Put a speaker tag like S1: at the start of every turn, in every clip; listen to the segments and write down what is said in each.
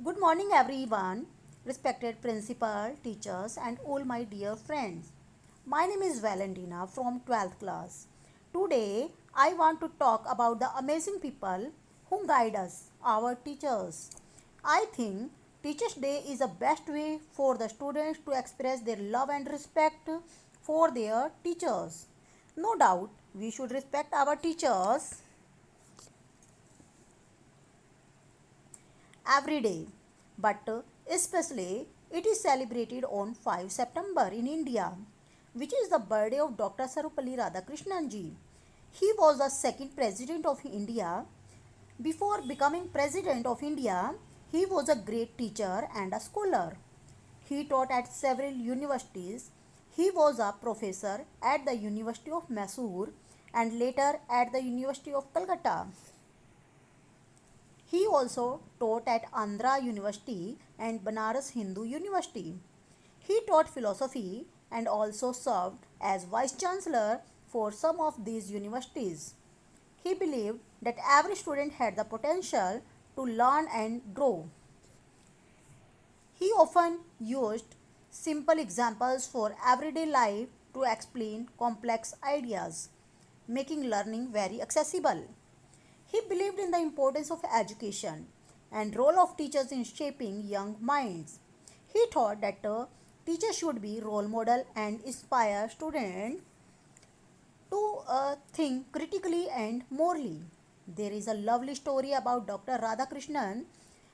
S1: Good morning, everyone, respected principal, teachers, and all my dear friends. My name is Valentina from 12th class. Today, I want to talk about the amazing people who guide us, our teachers. I think Teachers' Day is the best way for the students to express their love and respect for their teachers. No doubt, we should respect our teachers every day, but especially it is celebrated on 5 September in India, which is the birthday of Dr. Sarupalli Radhakrishnan ji. He was the second president of India. Before becoming president of India, he was a great teacher and a scholar. He taught at several universities. He was a professor at the University of Mysore and later at the University of Calcutta. He also taught at Andhra University and Banaras Hindu University. He taught philosophy and also served as vice chancellor for some of these universities. He believed that every student had the potential to learn and grow. He often used simple examples for everyday life to explain complex ideas, making learning very accessible. He believed in the importance of education and role of teachers in shaping young minds. He thought that teachers should be role model and inspire students to think critically and morally. There is a lovely story about Dr. Radhakrishnan.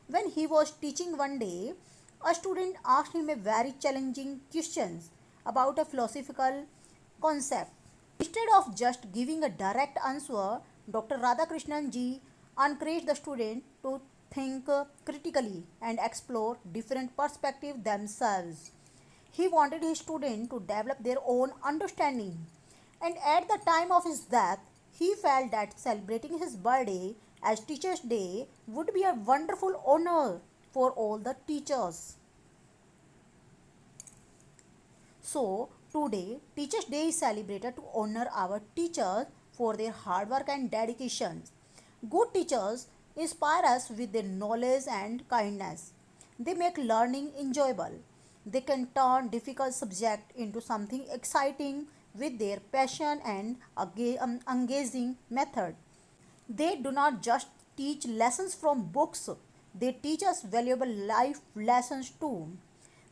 S1: When he was teaching one day, a student asked him a very challenging question about a philosophical concept. Instead of just giving a direct answer, Dr. Radhakrishnan ji encouraged the student to think critically and explore different perspectives themselves. He wanted his students to develop their own understanding. And at the time of his death, he felt that celebrating his birthday as Teachers' Day would be a wonderful honor for all the teachers. So, today, Teachers' Day is celebrated to honor our teachers for their hard work and dedication. Good teachers inspire us with their knowledge and kindness. They make learning enjoyable. They can turn difficult subject into something exciting with their passion and engaging method. They do not just teach lessons from books, they teach us valuable life lessons too.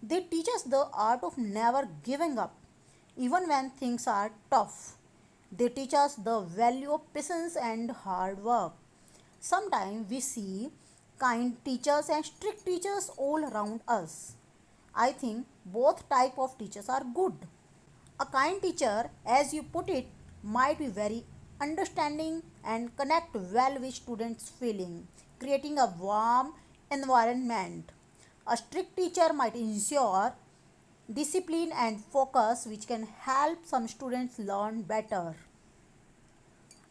S1: They teach us the art of never giving up, even when things are tough. They teach us the value of patience and hard work. Sometimes we see kind teachers and strict teachers all around us. I think both type of teachers are good. A kind teacher, as you put it, might be very understanding and connect well with students' feeling, creating a warm environment. A strict teacher might ensure discipline and focus, which can help some students learn better.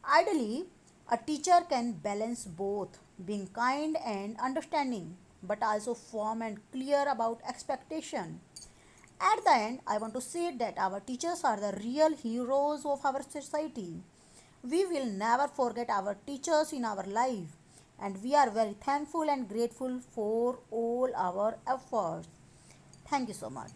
S1: Ideally, a teacher can balance both, being kind and understanding, but also firm and clear about expectation. At the end, I want to say that our teachers are the real heroes of our society. We will never forget our teachers in our life, and we are very thankful and grateful for all our efforts. Thank you so much.